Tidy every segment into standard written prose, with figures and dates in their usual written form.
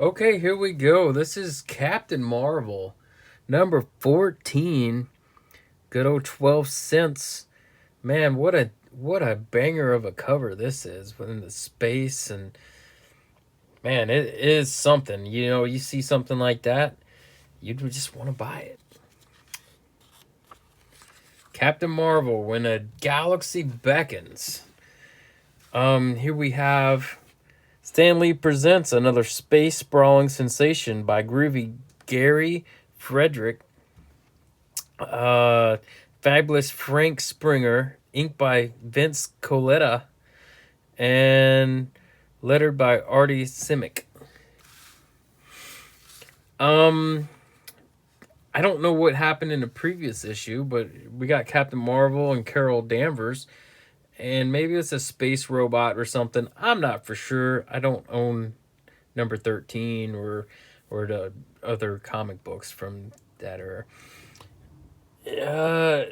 Okay, here we go. This is Captain Marvel, number 14. Good old 12 cents. Man, what a banger of a cover this is within the space, and man, it is something. You see something like that, you'd just want to buy it. Captain Marvel, When a Galaxy Beckons. Here we have Stan Lee presents another space sprawling sensation by groovy Gary Frederick. Uh, Fabulous Frank Springer, inked by Vince Coletta, and lettered by Artie Simic. Um, I don't know what happened in the previous issue, but we got Captain Marvel and Carol Danvers, and maybe it's a space robot or something. I'm not for sure. I don't own number 13 or the other comic books from that era. Uh,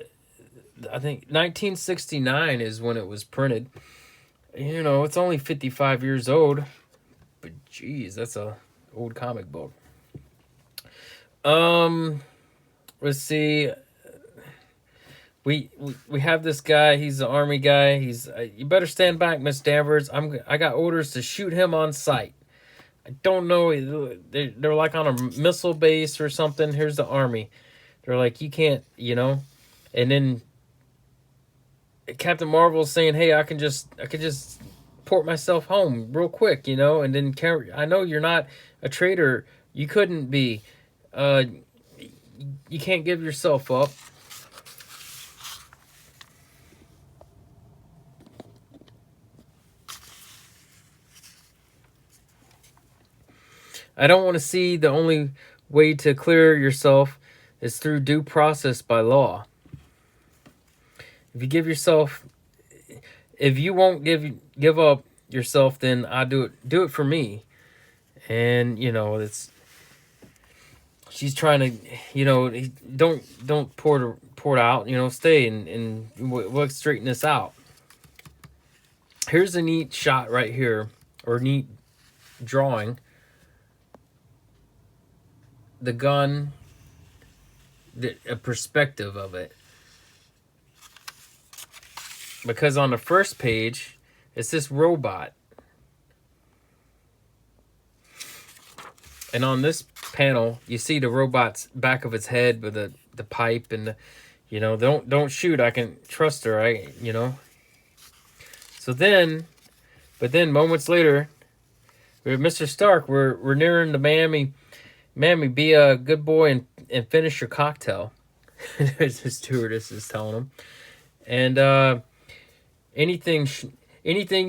I think 1969 is when it was printed. It's only 55 years old, but geez, that's a old comic book. Um, let's see. We have this guy. He's an army guy. He's you better stand back, Miss Danvers. I got orders to shoot him on sight. I don't know. They're like on a missile base or something. Here's the army. They're like, you can't, and then Captain Marvel's saying, "Hey, I can just port myself home real quick, and then I know you're not a traitor. You couldn't be. You can't give yourself up." I don't want to see the only way to clear yourself is through due process by law. If you give yourself, if you won't give up yourself, then I do it for me. And it's she's trying to don't pour it out. Stay and we'll straighten this out. Here's a neat shot right here, or neat drawing. The gun, a perspective of it. Because on the first page, it's this robot. And on this panel, you see the robot's back of its head with the pipe and don't shoot. I can trust her. So then, but then moments later, we're Mr. Stark. We're nearing the Miami. Be a good boy and finish your cocktail. The stewardess is telling him. And anything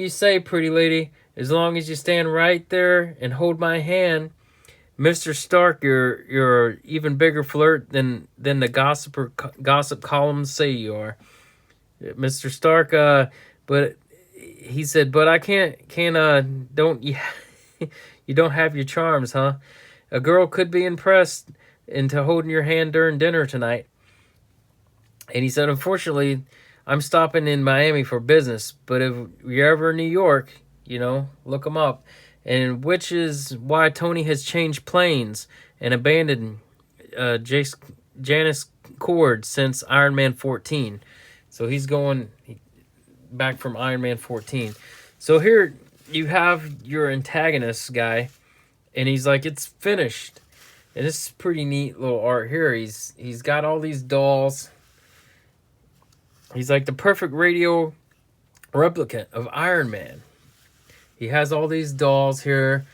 you say, pretty lady, as long as you stand right there and hold my hand, Mr. Stark, you're even bigger flirt than the gossip columns say you are. Mr. Stark, but he said, but I can't don't you you don't have your charms, huh? A girl could be impressed into holding your hand during dinner tonight. And he said, unfortunately, I'm stopping in Miami for business, but if you're ever in New York, look them up. And which is why Tony has changed planes and abandoned Janice Cord since Ironman 14. So he's going back from Ironman 14. So here you have your antagonist guy, and he's like, it's finished. And this is pretty neat little art here. He's got all these dolls. He's like the perfect radio replicant of Iron Man. He has all these dolls here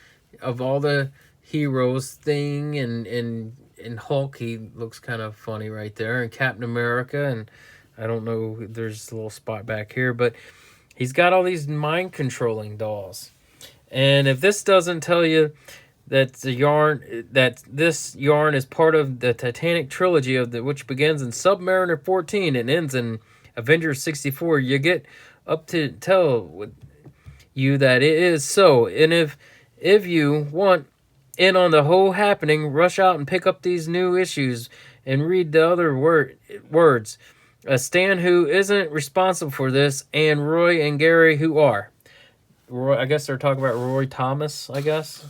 of all the heroes. Thing and Hulk, he looks kind of funny right there. And Captain America, and I don't know, there's a little spot back here, but he's got all these mind-controlling dolls. And if this doesn't tell you that this yarn is part of the Titanic trilogy which begins in Submariner 14 and ends in Avengers 64, you get up to tell you that it is so. And if you want in on the whole happening, rush out and pick up these new issues and read the other words. Stan, who isn't responsible for this, and Roy and Gary, who are. Roy, I guess they're talking about Roy Thomas, I guess.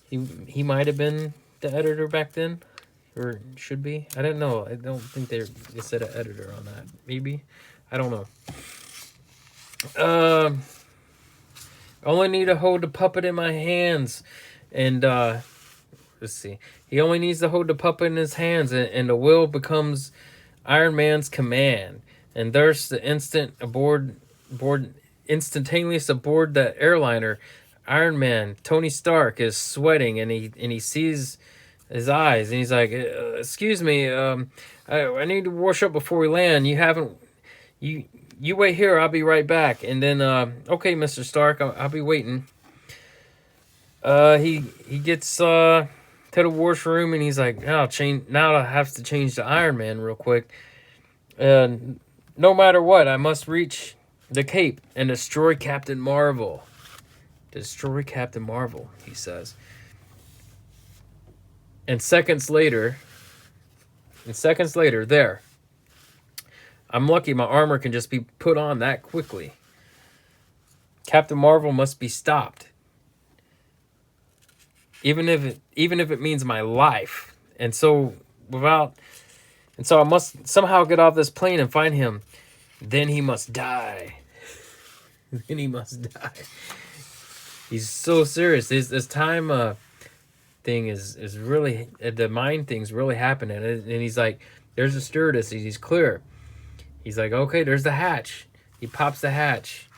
He might have been the editor back then, or should be. I don't know. I don't think they said an editor on that. Maybe, I don't know. Only need to hold the puppet in my hands, and let's see. He only needs to hold the puppet in his hands, and the will becomes Iron Man's command. And there's the instantaneous aboard the airliner. Iron Man, Tony Stark, is sweating, and he sees his eyes, and he's like, "Excuse me, I need to wash up before we land. You wait here. I'll be right back." And then, okay, Mr. Stark, I'll be waiting. He gets to the washroom, and he's like, "Now I have to change to Iron Man real quick. No matter what, I must reach the Cape and destroy Captain Marvel." Destroy Captain Marvel, he says. And seconds later, there. I'm lucky my armor can just be put on that quickly. Captain Marvel must be stopped. Even if it means my life. And so I must somehow get off this plane and find him. Then he must die. Then he must die. He's so serious. This time thing is really, the mind thing's really happening. And he's like, there's a stewardess. He's clear. He's like, okay, there's the hatch. He pops the hatch.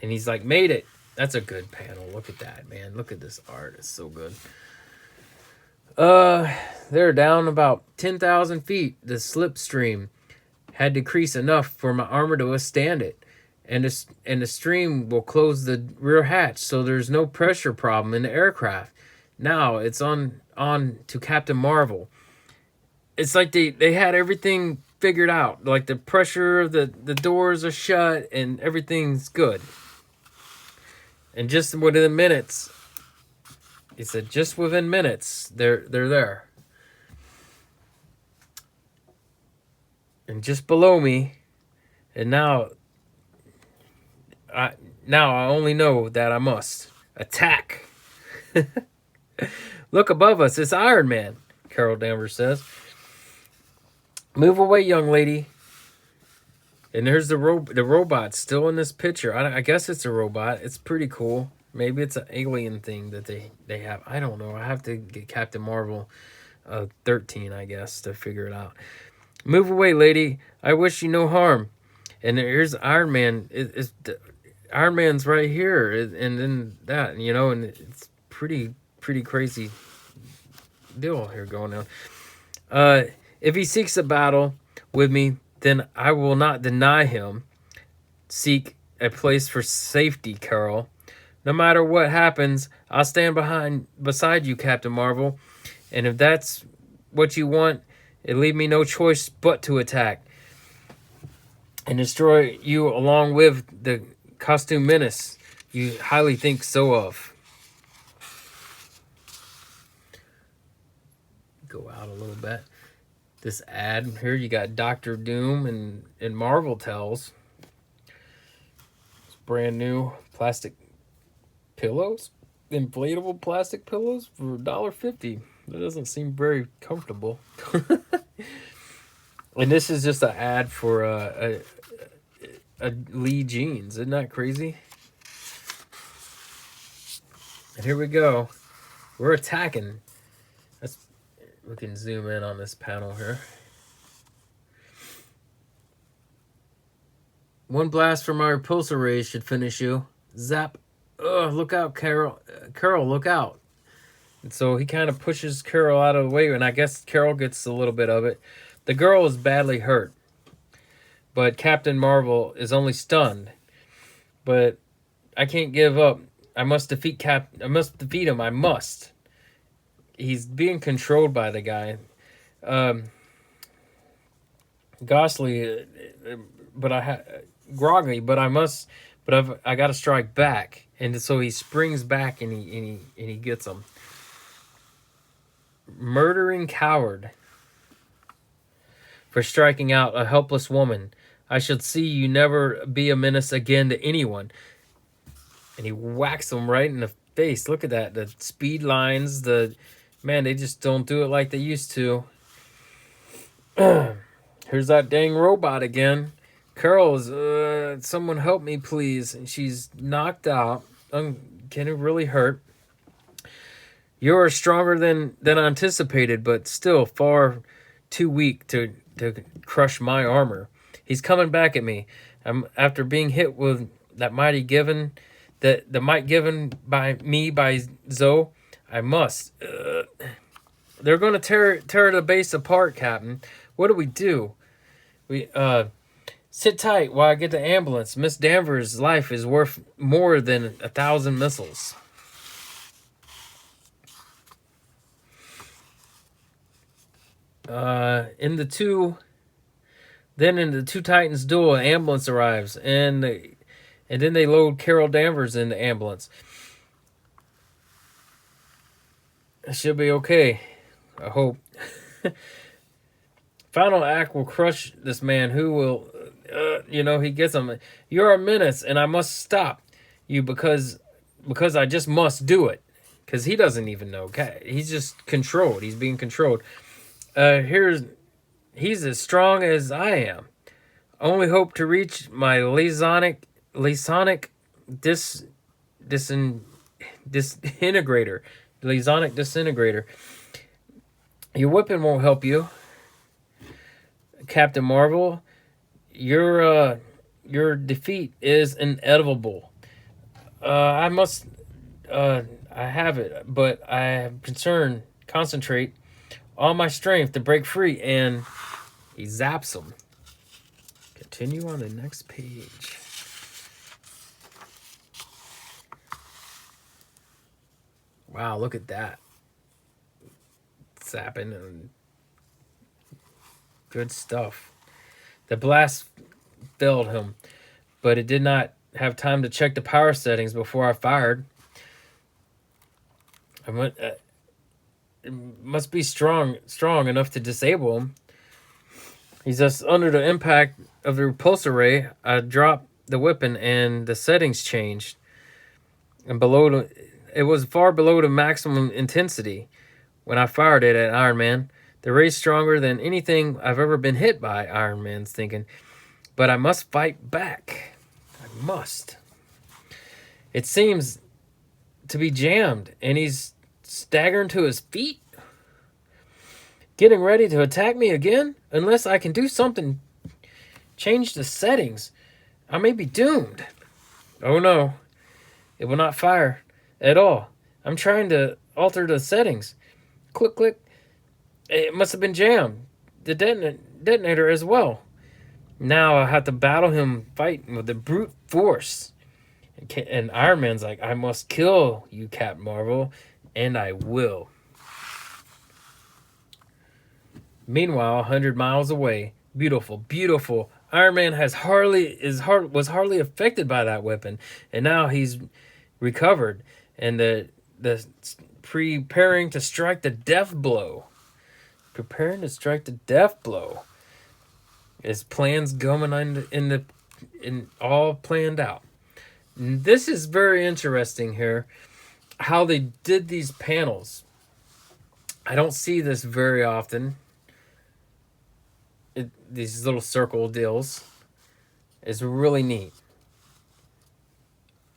And he's like, made it. That's a good panel. Look at that, man. Look at this art. It's so good. They're down about 10,000 feet. The slipstream had decreased enough for my armor to withstand it. And the stream will close the rear hatch, so there's no pressure problem in the aircraft. Now it's on to Captain Marvel. It's like they had everything figured out. Like the pressure, the doors are shut, and everything's good. And just within minutes, he said, just within minutes, they're there. And just below me, and now I only know that I must attack. Look above us, it's Iron Man, Carol Danvers says. Move away, young lady. And there's the robot still in this picture. I guess it's a robot. It's pretty cool. Maybe it's an alien thing that they have. I don't know. I have to get Captain Marvel 13, I guess, to figure it out. Move away, lady. I wish you no harm. And here's Iron Man. Iron Man's right here, and then that, and it's pretty crazy deal here going on. If he seeks a battle with me, then I will not deny him. Seek a place for safety, Carol. No matter what happens, I'll stand beside you, Captain Marvel. And if that's what you want, it leave me no choice but to attack and destroy you along with the costume menace you highly think so of. Go out a little bit. This ad here, you got Doctor Doom and Marvel Tells. It's brand new plastic pillows, inflatable plastic pillows for $1.50. That doesn't seem very comfortable. And this is just an ad for a Lee jeans. Isn't that crazy? And here we go. We're attacking. We can zoom in on this panel here. One blast from our repulsor rays should finish you. Zap. Ugh, look out, Carol. Carol, look out. And so he kind of pushes Carol out of the way, and I guess Carol gets a little bit of it. The girl is badly hurt, but Captain Marvel is only stunned. But I can't give up. I must defeat him. I must. He's being controlled by the guy. Ghostly, groggy, but I got to strike back. And so he springs back and he gets him. Murdering coward. For striking out a helpless woman. I should see you never be a menace again to anyone. And he whacks him right in the face. Look at that. The speed lines, man, they just don't do it like they used to. Here's that dang robot again. Carol's, someone help me, please. And she's knocked out. Can it really hurt? You're stronger than anticipated, but still far too weak to crush my armor. He's coming back at me. After being hit with that mighty given, the might given by Zoe, I must. They're going to tear the base apart, Captain. What do? We sit tight while I get the ambulance. Miss Danvers' life is worth more than 1,000 missiles. In the two Titans duel, an ambulance arrives, and then they load Carol Danvers in the ambulance. It should be okay, I hope. Final act will crush this man who will, he gets him. You're a menace, and I must stop you because I just must do it. Because he doesn't even know. He's just controlled. He's being controlled. He's as strong as I am. Only hope to reach my lasonic disintegrator. Lasonic disintegrator. Your weapon won't help you, Captain Marvel. Your defeat is inevitable. I have it, but I have concentrate all my strength to break free, and he zaps him. Continue on the next page. Wow, look at that. Zapping and good stuff. The blast felled him, but it did not have time to check the power settings before I fired. It must be strong enough to disable him. He's just under the impact of the repulsor ray. I dropped the weapon and the settings changed. And it was far below the maximum intensity when I fired it at Iron Man. The ray's stronger than anything I've ever been hit by, Iron Man's thinking. But I must fight back. I must. It seems to be jammed, and he's staggering to his feet, getting ready to attack me again. Unless I can do something, change the settings, I may be doomed. Oh no, it will not fire at all. I'm trying to alter the settings. Click, click. It must have been jammed. The detonator as well. Now I have to battle him, fighting with the brute force. And Iron Man's like, I must kill you, Captain Marvel, and I will. Meanwhile, 100 miles away, beautiful. Iron Man was hardly affected by that weapon, and now he's recovered, and the preparing to strike the death blow. His plans going in all planned out. This is very interesting here, how they did these panels. I don't see this very often. These little circle deals is really neat.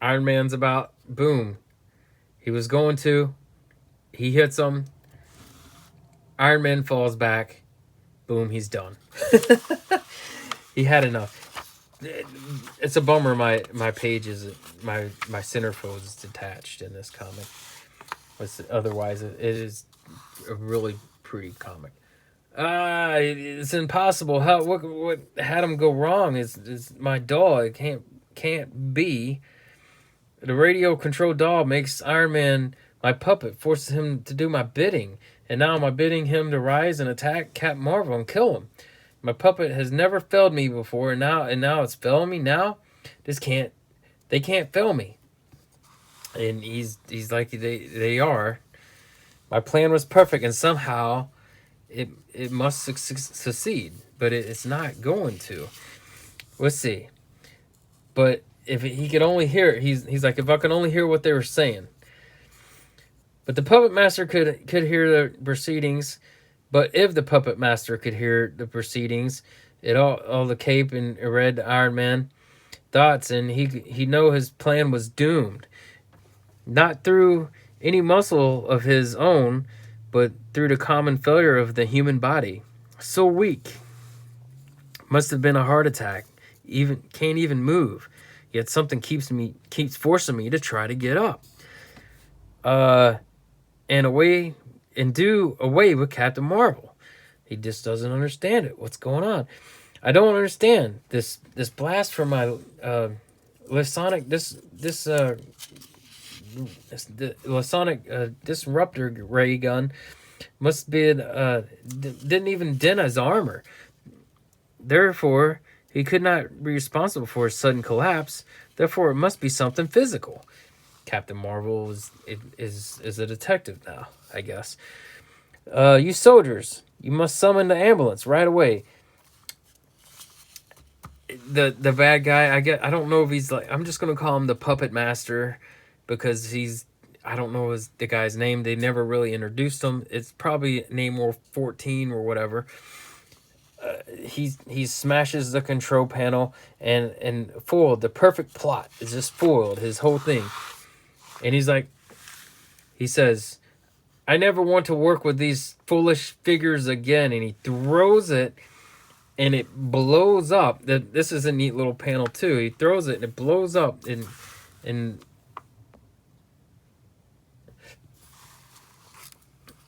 Iron Man's about, boom. He hits him. Iron Man falls back. Boom, he's done. He had enough. It's a bummer my page is my centerfold is detached in this comic. Otherwise, it is a really pretty comic. It's impossible. What had him go wrong is my doll. It can't be. The radio control doll makes Iron Man my puppet, forces him to do my bidding, and now I'm bidding him to rise and attack Captain Marvel and kill him. My puppet has never failed me before, and now it's failing me. Now they can't fail me. And he's like they are. My plan was perfect, and somehow it must succeed, but it's not going to. Let's see. But if he could only hear it, he's like, if I could only hear what they were saying. But the puppet master could hear the proceedings. But if the puppet master could hear the proceedings, it all the cape and read Iron Man thoughts, and he know his plan was doomed. Not through any muscle of his own, but through the common failure of the human body. So weak, must have been a heart attack. Even can't even move. Yet something keeps forcing me to try to get up. And away and do away with Captain Marvel. He just doesn't understand it. What's going on? I don't understand this blast from my Lasonic the Lasonic disruptor ray gun must be didn't even dent his armor. Therefore, he could not be responsible for his sudden collapse. Therefore, it must be something physical. Captain Marvel is a detective now, I guess. You soldiers, you must summon the ambulance right away. The bad guy, I don't know if he's like, I'm just gonna call him the Puppet Master because I don't know the guy's name. They never really introduced him. It's probably name 14 or whatever. He smashes the control panel and foiled the perfect plot. It's just foiled his whole thing. And he says, I never want to work with these foolish figures again. And he throws it and it blows up. This is a neat little panel too. He throws it and it blows up and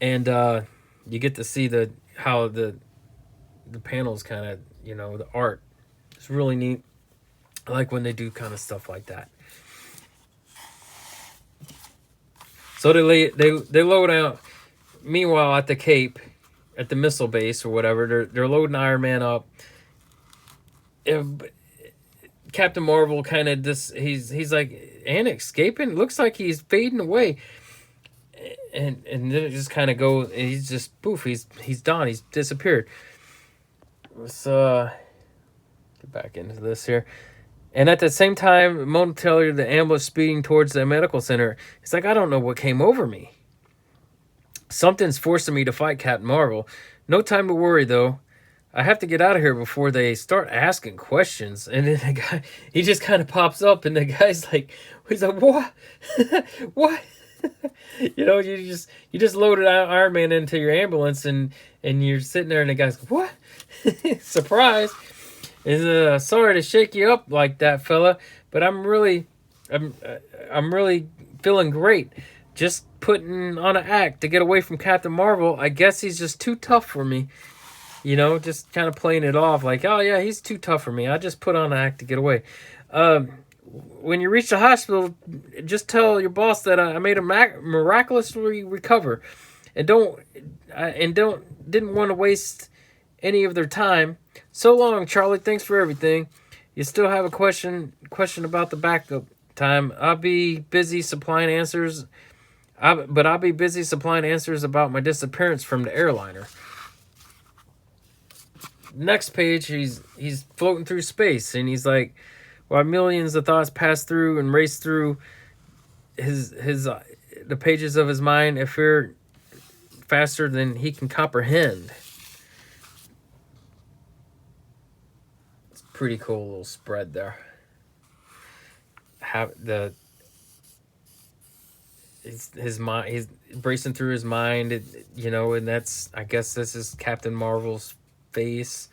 you get to see how the panels kind of, the art. It's really neat. I like when they do kind of stuff like that. So they load out. Meanwhile, at the Cape, at the missile base or whatever, they're loading Iron Man up. Captain Marvel kind of he's like, and escaping. Looks like he's fading away. And then it just kind of goes. And he's just poof. He's done. He's disappeared. Let's get back into this here. And at the same time, momentarily, the ambulance speeding towards the medical center. It's like, I don't know what came over me. Something's forcing me to fight Captain Marvel. No time to worry, though. I have to get out of here before they start asking questions. And then the guy, he just kind of pops up, and the guy's like, he's like, what? What? You just loaded Iron Man into your ambulance, and you're sitting there, and the guy's like, what? Surprise. Is sorry to shake you up like that, fella, but I'm really feeling great. Just putting on an act to get away from Captain Marvel. I guess he's just too tough for me. Just kind of playing it off like, oh yeah, he's too tough for me. I just put on an act to get away. When you reach the hospital, just tell your boss that I made a miraculously recover, and didn't want to waste any of their time. So long, Charlie. Thanks for everything. You still have a question about the backup time? I'll be busy supplying answers. I'll be busy supplying answers about my disappearance from the airliner. Next page, he's floating through space, and he's like, while millions of thoughts pass through and race through the pages of his mind, if fear faster than he can comprehend. Pretty cool little spread there. His mind, he's bracing through his mind, and that's, I guess this is Captain Marvel's face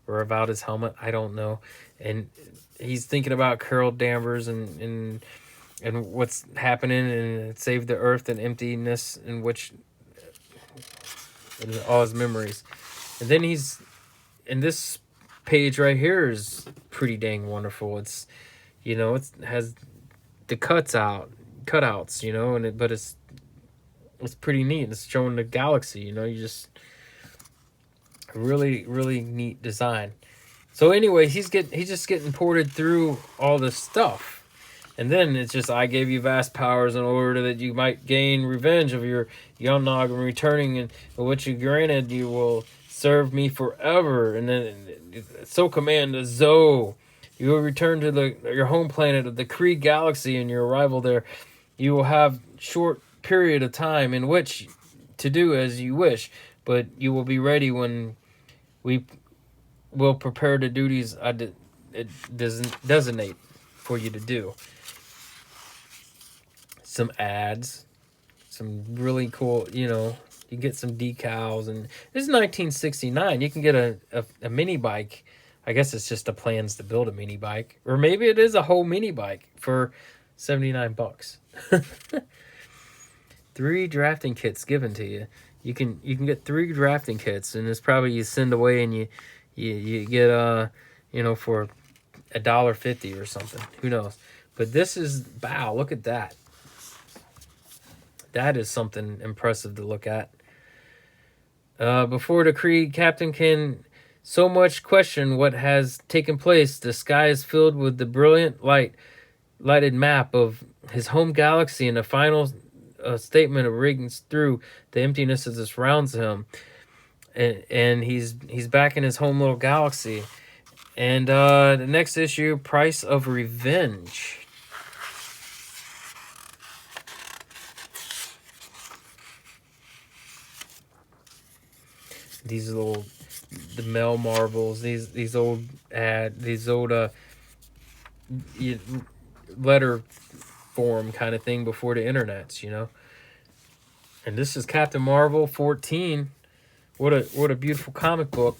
or about his helmet. I don't know. And he's thinking about Carol Danvers and what's happening, and save the earth and emptiness in all his memories. And then in this page right here is pretty dang wonderful. It's it has the cutouts, but it's pretty neat. It's showing the galaxy, you just really, really neat design. So anyway, he's just getting ported through all this stuff. And then it's just, I gave you vast powers in order that you might gain revenge of your young nog, and returning, and what you granted, you will serve me forever. And then, so command the Zoe. You will return to your home planet of the Kree galaxy, and your arrival there, you will have short period of time in which to do as you wish, but you will be ready when we will prepare the duties it doesn't designate for you to do. Some ads, some really cool, you get some decals, and this is 1969. You can get a mini bike. I guess it's just the plans to build a mini bike, or maybe it is a whole mini bike for $79. 3 drafting kits given to you. You can get 3 drafting kits, and it's probably you send away, and you get for $1.50 or something. Who knows? But this is, wow, look at that. That is something impressive to look at. Before the Creed captain can so much question what has taken place, the sky is filled with the brilliant lighted map of his home galaxy, and the final statement of rings through the emptiness that surrounds him. And he's back in his home little galaxy. And the next issue, Price of Revenge. These little, the Mel Marvels, these old letter form kind of thing before the internets, And this is Captain Marvel 14. What a beautiful comic book.